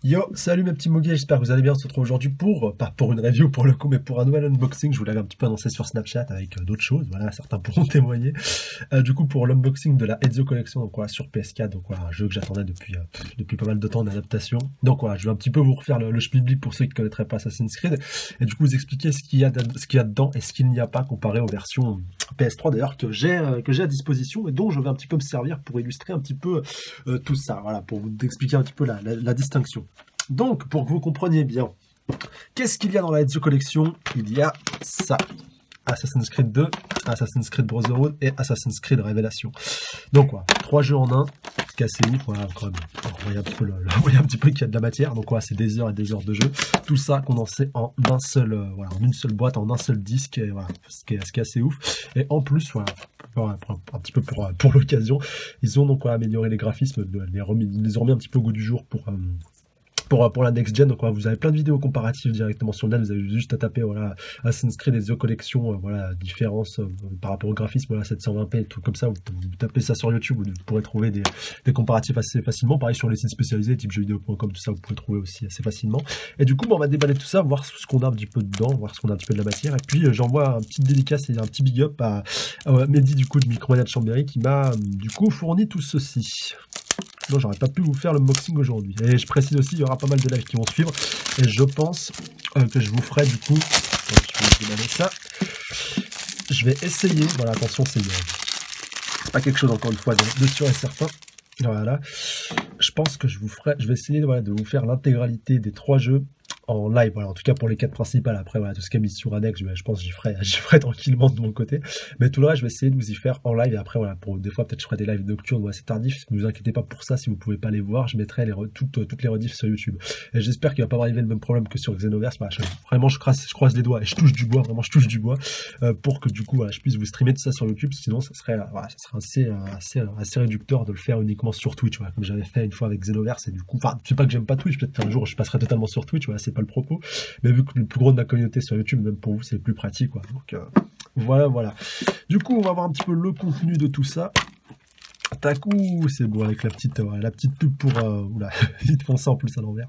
Yo, salut mes petits moguets, j'espère que vous allez bien. On se retrouve aujourd'hui pour, pas pour une review pour le coup, mais pour un nouvel unboxing. Je vous l'avais un petit peu annoncé sur Snapchat avec d'autres choses, voilà, certains pourront témoigner. Du coup, pour l'unboxing de la Ezio Collection, donc voilà, sur PS4, donc voilà, un jeu que j'attendais depuis pas mal de temps d'adaptation. Donc voilà, je vais un petit peu vous refaire le schmilblick pour ceux qui ne connaîtraient pas Assassin's Creed, et du coup vous expliquer ce qu'il y a dedans et ce qu'il n'y a pas comparé aux versions PS3 d'ailleurs que j'ai à disposition et dont je vais un petit peu me servir pour illustrer un petit peu tout ça, voilà, pour vous expliquer un petit peu la distinction. Donc, pour que vous compreniez bien, qu'est-ce qu'il y a dans la Ezio Collection? Il y a ça. Assassin's Creed 2, Assassin's Creed Brotherhood et Assassin's Creed Révélation. Donc voilà, 3 jeux en un, c'est assez ouf, voilà, quand même. Vous voyez un petit peu qu'il y a de la matière, donc voilà, c'est des heures et des heures de jeu. Tout ça condensé en un seul, voilà, en une seule boîte, en un seul disque, et voilà, ce qui est assez ouf. Et en plus, voilà, un petit peu pour l'occasion, ils ont donc voilà, amélioré les graphismes, les ont remis un petit peu au goût du jour pour la next gen. Donc voilà, vous avez plein de vidéos comparatives directement sur le net, vous avez juste à taper voilà Assassin's Creed Ezio Collection, voilà différence par rapport au graphisme, voilà 720p, tout comme ça, vous tapez ça sur YouTube, vous pourrez trouver des comparatifs assez facilement. Pareil sur les sites spécialisés type jeuxvideo.com, tout ça vous pouvez trouver aussi assez facilement. Et du coup on va déballer tout ça, voir ce qu'on a un petit peu dedans, voir ce qu'on a un petit peu de la matière, et puis j'envoie un petit dédicace et un petit big up à Mehdi du coup de Micromania de Chambéry qui m'a du coup fourni tout ceci. Non, j'aurais pas pu vous faire l'unboxing aujourd'hui. Et je précise aussi, il y aura pas mal de lives qui vont suivre. Et je pense que je vous ferai du coup... je vais déballer ça. Je vais essayer... Voilà, attention, c'est pas quelque chose, encore une fois, de sûr et certain. Voilà. Je pense que je vais essayer voilà, de vous faire l'intégralité des 3 jeux en live, voilà, en tout cas pour les 4 principales. Après voilà, tout ce qui est mission annexe, je pense que j'y ferai tranquillement de mon côté, mais tout le reste je vais essayer de vous y faire en live. Et après voilà, pour des fois peut-être je ferai des lives nocturnes ou assez tardifs, ne vous inquiétez pas pour ça. Si vous pouvez pas les voir, je mettrai toutes les rediffs sur YouTube, et j'espère qu'il va pas m'arriver le même problème que sur Xenoverse. Voilà, vraiment je croise les doigts et je touche du bois, vraiment je touche du bois, pour que du coup voilà, je puisse vous streamer tout ça sur YouTube. Sinon ça serait assez réducteur de le faire uniquement sur Twitch, voilà, comme j'avais fait une fois avec Xenoverse. Et du coup, enfin c'est pas que j'aime pas Twitch, peut-être qu'un jour je passerai totalement sur Twitch, voilà, c'est pas le propos, mais vu que le plus gros de la communauté sur YouTube, même pour vous c'est plus pratique quoi. Donc voilà. Du coup on va voir un petit peu le contenu de tout ça. Tacoup, c'est bon avec la petite pub pour oula, vite font ça en plus à l'envers.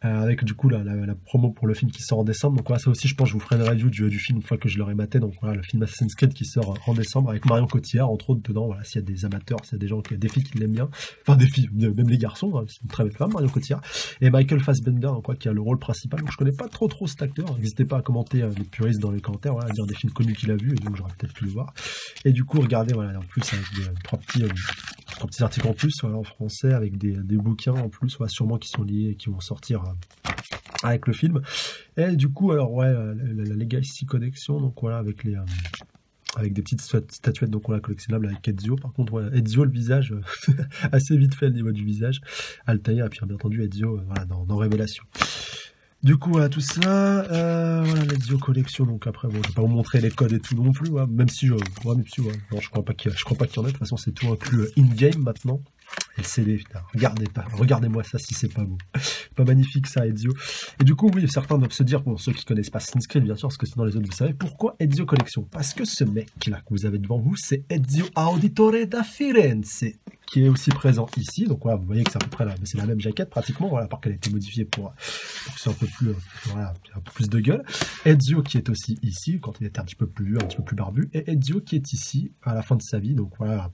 Avec du coup la promo pour le film qui sort en décembre. Donc voilà, ça aussi je pense que je vous ferai une review du film une fois que je l'aurai maté. Donc voilà, le film Assassin's Creed qui sort en décembre avec Marion Cotillard entre autres dedans. Voilà, s'il y a des amateurs, s'il y a des gens, des filles qui l'aiment bien, enfin des filles, même les garçons, hein, c'est une très belle femme, Marion Cotillard, et Michael Fassbender, donc quoi, qui a le rôle principal. Donc je connais pas trop cet acteur, n'hésitez pas à commenter les puristes dans les commentaires, voilà, à dire des films connus qu'il a vus, et donc j'aurais peut-être pu le voir. Et du coup regardez, voilà, en plus avec trois petits articles en plus, voilà, en français, avec des bouquins en plus, voilà, sûrement qui sont liés et qui vont sortir avec le film. Et du coup alors ouais, la Legacy Collection, donc voilà, avec des petites statuettes, donc voilà, collectionnables avec Ezio. Par contre ouais, Ezio le visage assez vite fait au niveau du visage, Altaïr, et puis bien entendu Ezio voilà, dans Révélation. Du coup, voilà tout ça, voilà l'Ezio Collection. Donc après, bon, je vais pas vous montrer les codes et tout non plus, ouais, même si, ouais, non, je crois pas qu'il y en ait. De toute façon, c'est tout inclus in-game maintenant. Et le CD, putain, regardez-moi ça si c'est pas beau. Pas magnifique ça, Ezio. Et du coup, oui, certains doivent se dire, bon, ceux qui connaissent pas Assassin's Creed, bien sûr, parce que sinon les autres, vous savez, pourquoi Ezio Collection? Parce que ce mec-là que vous avez devant vous, c'est Ezio Auditore da Firenze, qui est aussi présent ici. Donc voilà, vous voyez que c'est à peu près c'est la même jaquette pratiquement, voilà, par qu'elle a été modifiée pour que c'est un peu plus, voilà, un peu plus de gueule. Ezio qui est aussi ici, quand il était un petit peu plus vieux, un petit peu plus barbu, et Ezio qui est ici, à la fin de sa vie, donc voilà,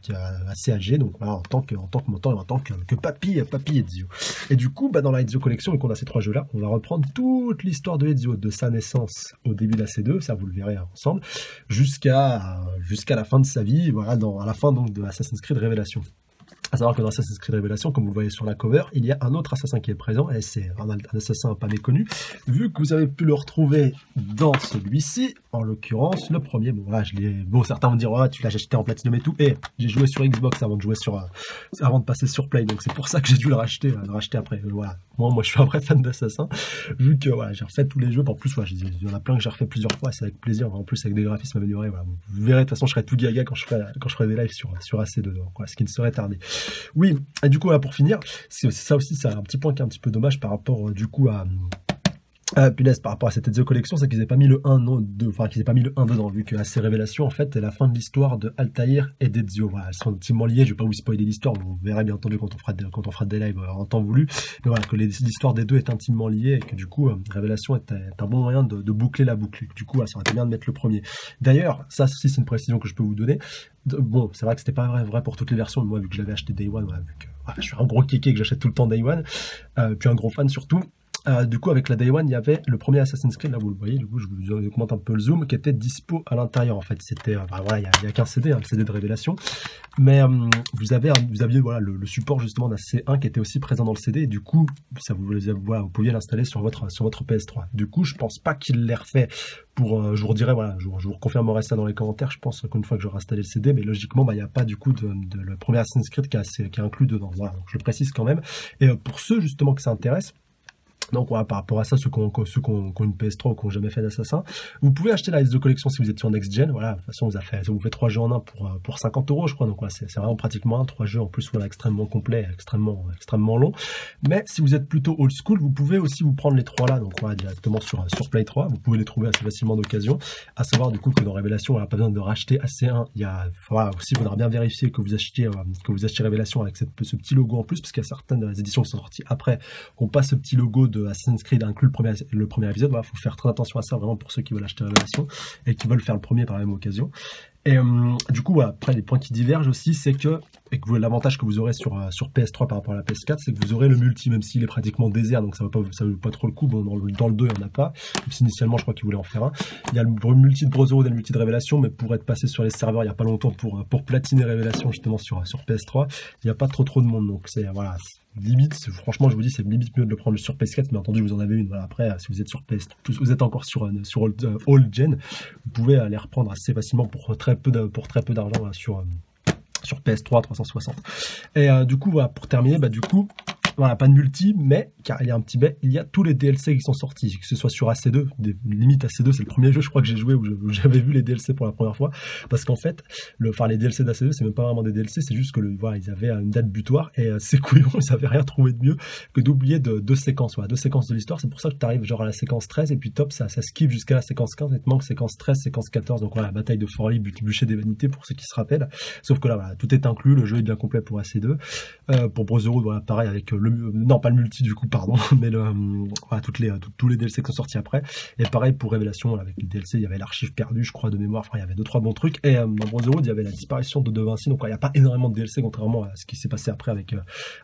assez âgé, donc voilà, en tant que papy Ezio. Et du coup, dans la Ezio Collection, et qu'on a ces 3 jeux-là, on va reprendre toute l'histoire de Ezio, de sa naissance au début de la C2, ça vous le verrez ensemble, jusqu'à la fin de sa vie, voilà, à la fin donc de Assassin's Creed Révélation. À savoir que dans Assassin's Creed Révélation, comme vous le voyez sur la cover, il y a un autre assassin qui est présent, et c'est un assassin pas méconnu, vu que vous avez pu le retrouver dans celui-ci, en l'occurrence, le premier. Bon, voilà, certains vont dire, ouais, tu l'as acheté en Platinum et tout, et j'ai joué sur Xbox avant de passer sur Play, donc c'est pour ça que j'ai dû le racheter après. Voilà. Moi, je suis un vrai fan d'Assassin, vu que voilà, j'ai refait tous les jeux, en plus, voilà, il y en a plein que j'ai refait plusieurs fois, c'est avec plaisir, en plus avec des graphismes améliorés. Voilà. Vous verrez, de toute façon, je serai tout gaga quand je ferai des lives sur AC2, quoi, ce qui ne serait tardé. Oui, et du coup, là, pour finir, c'est ça aussi, c'est un petit point qui est un petit peu dommage par rapport, du coup, Punaise, par rapport à cette Ezio Collection, c'est qu'ils n'avaient pas mis le 1, non, 2, enfin qu'ils n'avaient pas mis le 1 dedans, vu que ces révélations, en fait, c'est la fin de l'histoire de Altaïr et d'Ezio. Voilà, elles sont intimement liées, je vais pas vous spoiler l'histoire, vous verrez bien entendu quand on fera des lives en temps voulu, mais voilà, que l'histoire des deux est intimement liée, et que du coup, Révélation est un bon moyen de boucler la boucle. Du coup, ça aurait été bien de mettre le premier. D'ailleurs, ça aussi, c'est une précision que je peux vous donner. Bon, c'est vrai que c'était pas vrai pour toutes les versions, mais moi, vu que je l'avais acheté Day One, voilà, vu que je suis un gros kéké, que j'achète tout le temps Day One, puis un gros fan surtout. Du coup, avec la Day One, il y avait le premier Assassin's Creed, là vous le voyez, du coup, je vous augmente un peu le zoom, qui était dispo à l'intérieur, en fait. C'était, voilà, il y a qu'un CD, le CD de Révélation. Mais vous aviez voilà, le support justement d'un C1 qui était aussi présent dans le CD, et du coup, ça voilà, vous pouviez l'installer sur votre PS3. Du coup, je pense pas qu'il l'ait refait pour, je vous redirai, voilà, je vous reconfirmerai ça dans les commentaires, je pense qu'une fois que j'aurai installé le CD, mais logiquement, il n'y a pas du coup de le premier Assassin's Creed qui est inclus dedans. Voilà, donc je le précise quand même. Et pour ceux justement que ça intéresse, donc voilà, par rapport à ça, ceux qui ont une PS3 ou qui n'ont jamais fait d'Assassin, vous pouvez acheter la S2 Collection si vous êtes sur Next Gen. Voilà, de toute façon, ça vous fait 3 jeux en un pour 50 €, je crois. Donc voilà, c'est vraiment pratiquement 3 jeux en plus, voilà, extrêmement complet, extrêmement long. Mais si vous êtes plutôt old school, vous pouvez aussi vous prendre les 3 là, donc voilà, directement sur Play 3. Vous pouvez les trouver assez facilement d'occasion. À savoir du coup que dans Révélation, on n'a pas besoin de racheter AC1. Voilà, aussi, il faudra bien vérifier que vous achetiez Révélation avec ce petit logo en plus, parce qu'il y a certaines éditions qui sont sorties après, qu'on passe ce petit logo de Assassin's Creed inclut le premier épisode. Voilà, faut faire très attention à ça vraiment pour ceux qui veulent acheter Révélation et qui veulent faire le premier par la même occasion. Et du coup, voilà, après les points qui divergent aussi, c'est que l'avantage que vous aurez sur PS3 par rapport à la PS4, c'est que vous aurez le multi, même s'il est pratiquement désert, donc ça vaut pas trop le coup. Bon, dans le 2, il n'y en a pas. Même si initialement, je crois qu'ils voulaient en faire un. Il y a le multi de Brotherhood et le multi de Révélation, mais pour être passé sur les serveurs il n'y a pas longtemps pour platiner Révélation justement sur PS3, il n'y a pas trop de monde. Donc c'est voilà. Limite, franchement, je vous dis, c'est limite mieux de le prendre sur PS4, mais entendu, vous en avez une. Voilà, après, si vous êtes sur PS, vous êtes encore sur old gen, vous pouvez les reprendre assez facilement pour très peu d'argent sur PS3 360. Et du coup, voilà, pour terminer, du coup, voilà, pas de multi, mais, car il y a un petit mais, il y a tous les DLC qui sont sortis, que ce soit sur AC2, limite AC2, c'est le premier jeu, je crois que j'ai joué où j'avais vu les DLC pour la première fois, parce qu'en fait, les DLC d'AC2, c'est même pas vraiment des DLC, c'est juste que voilà, ils avaient une date butoir, et ces couillons, ils avaient rien trouvé de mieux que d'oublier deux séquences, voilà, 2 séquences de l'histoire. C'est pour ça que tu arrives genre à la séquence 13, et puis top, ça skip jusqu'à la séquence 15, et te manque séquence 13, séquence 14, donc voilà, la bataille de Forli, bûcher des vanités, pour ceux qui se rappellent. Sauf que là, voilà, tout est inclus, le jeu est bien complet pour AC2. Pour Brotherhood, voilà, pareil, avec non, pas le multi du coup, pardon, mais voilà, tous les DLC qui sont sortis après. Et pareil pour Révélation, avec le DLC, il y avait l'archive perdue, je crois, de mémoire. Enfin, il y avait 2-3 bons trucs. Et dans Brotherhood, il y avait la disparition de De Vinci. Donc, il n'y a pas énormément de DLC, contrairement à ce qui s'est passé après avec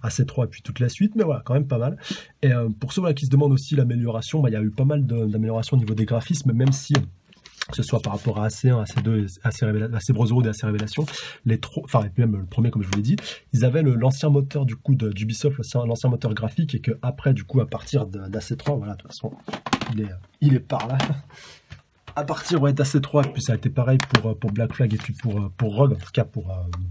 AC3 et puis toute la suite. Mais voilà, quand même pas mal. Et pour ceux qui se demandent aussi l'amélioration, il y a eu pas mal d'améliorations au niveau des graphismes, même si que ce soit par rapport à AC1, AC2, AC Brotherhood et AC Révélation, enfin, et puis même le premier, comme je vous l'ai dit, ils avaient l'ancien moteur du coup d'Ubisoft, l'ancien moteur graphique, et que après, du coup, à partir d'AC3, voilà, de toute façon, il est par là. À partir d'AC3, puis ça a été pareil pour Black Flag et puis pour Rogue, en tout cas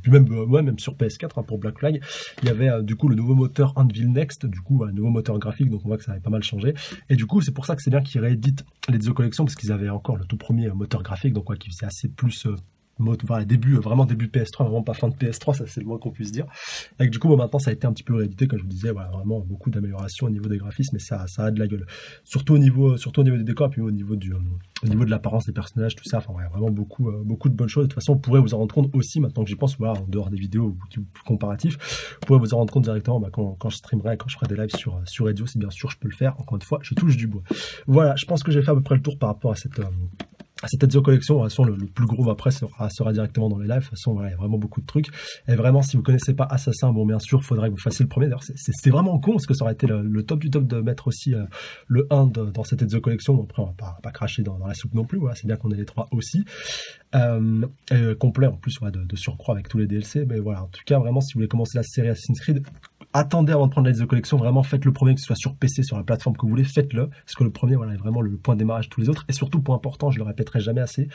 puis même sur PS4 pour Black Flag, il y avait du coup le nouveau moteur Anvil Next, du coup un nouveau moteur graphique, donc on voit que ça avait pas mal changé. Et du coup c'est pour ça que c'est bien qu'ils rééditent les Ezio Collection, parce qu'ils avaient encore le tout premier moteur graphique, donc qui faisait assez plus voilà, vraiment début PS3, vraiment pas fin de PS3, ça c'est le moins qu'on puisse dire. Et du coup, maintenant ça a été un petit peu réédité, comme je vous disais, voilà, vraiment beaucoup d'améliorations au niveau des graphismes, mais ça a de la gueule. Surtout au niveau des décors, et puis au niveau de l'apparence des personnages, tout ça, enfin ouais, vraiment beaucoup de bonnes choses. De toute façon, vous pourrez vous en rendre compte aussi, maintenant que j'y pense, voilà, en dehors des vidéos comparatifs, vous pourrez vous en rendre compte directement quand je streamerai, quand je ferai des lives sur Radio, si bien sûr je peux le faire. Encore une fois, je touche du bois. Voilà, je pense que j'ai fait à peu près le tour par rapport à cette Ezio Collection. De toute façon, le plus gros après sera directement dans les lives. De toute façon, voilà, il y a vraiment beaucoup de trucs. Et vraiment, si vous connaissez pas Assassin, bon, bien sûr, il faudrait que vous fassiez le premier. D'ailleurs, c'est vraiment con, parce que ça aurait été le top du top de mettre aussi le 1 dans cette Ezio Collection. Bon, après, on va pas cracher dans la soupe non plus. Voilà, c'est bien qu'on ait les 3 aussi. Complet, en plus, voilà, de surcroît avec tous les DLC. Mais voilà, en tout cas, vraiment, si vous voulez commencer la série Assassin's Creed, attendez avant de prendre la Ezio Collection, vraiment faites le premier, que ce soit sur PC, sur la plateforme que vous voulez, faites-le, parce que le premier, voilà, est vraiment le point de démarrage de tous les autres. Et surtout, point important, je le répéterai jamais assez,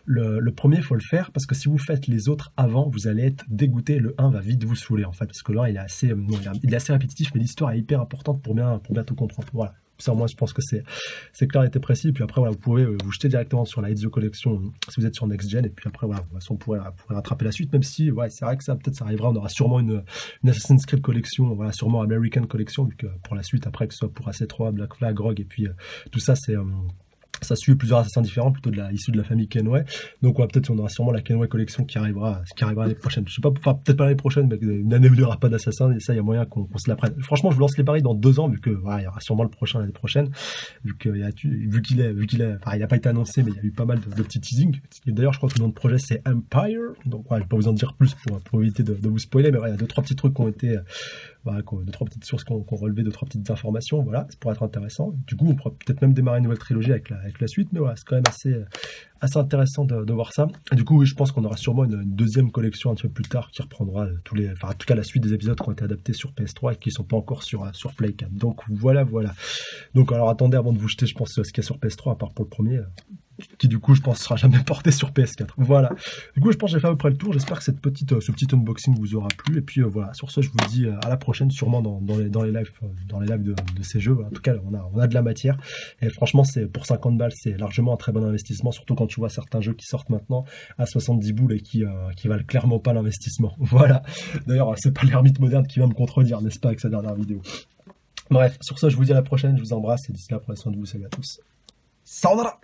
le premier, il faut le faire, parce que si vous faites les autres avant, vous allez être dégoûté. Le 1 va vite vous saouler, en fait, parce que là, il est assez répétitif, mais l'histoire est hyper importante pour bien tout comprendre. Voilà. ça, moi, je pense que c'est clair et précis. Et puis après, voilà, vous pouvez vous jeter directement sur la Ezio Collection si vous êtes sur Next Gen. Et puis après, voilà, de toute façon, on pourrait rattraper la suite, même si, ouais, c'est vrai que ça, peut-être, ça arrivera. On aura sûrement une Assassin's Creed Collection, voilà, sûrement American Collection, vu que pour la suite, après, que ce soit pour AC3, Black Flag, Rogue, et puis tout ça, ça suit plusieurs assassins différents, plutôt issus de la famille Kenway. Donc, ouais, peut-être on aura sûrement la Kenway Collection qui arrivera l'année prochaine. Je sais pas, enfin, peut-être pas l'année prochaine, mais une année où il n'y aura pas d'assassin, et ça, il y a moyen qu'on se la prenne. Franchement, je vous lance les paris dans 2 ans, vu que, voilà, il y aura sûrement le prochain l'année prochaine, vu qu'il enfin, il n'a pas été annoncé, mais il y a eu pas mal de petits teasings. D'ailleurs, je crois que le nom de projet, c'est Empire. Donc, ouais, je vais pas vous en dire plus pour éviter de vous spoiler, mais voilà, il y a 2-3 petits trucs qui ont été, voilà, 2-3 petites sources qui ont relevé 2-3 petites informations, voilà, ça pourrait être intéressant. Du coup, on pourrait peut-être même démarrer une nouvelle trilogie avec la suite, mais voilà, c'est quand même assez intéressant de voir ça. Et du coup, oui, je pense qu'on aura sûrement une deuxième collection un petit peu plus tard qui reprendra enfin, en tout cas, la suite des épisodes qui ont été adaptés sur PS3 et qui sont pas encore sur Play 4. Donc, voilà. Donc, alors, attendez avant de vous jeter, je pense, ce qu'il y a sur PS3, à part pour le premier, qui du coup je pense sera jamais porté sur PS4. Voilà. Du coup je pense que j'ai fait à peu près le tour. J'espère que ce petit unboxing vous aura plu. Et puis voilà. Sur ce, je vous dis à la prochaine, sûrement dans les lives de ces jeux. En tout cas, on a de la matière. Et franchement, pour 50 balles, c'est largement un très bon investissement. Surtout quand tu vois certains jeux qui sortent maintenant à 70 boules et qui valent clairement pas l'investissement. Voilà. D'ailleurs, c'est pas l'ermite moderne qui va me contredire, n'est-ce pas, avec sa dernière vidéo. Bref, sur ce, je vous dis à la prochaine. Je vous embrasse et d'ici là, prenez soin de vous. Salut à tous. Sayonara.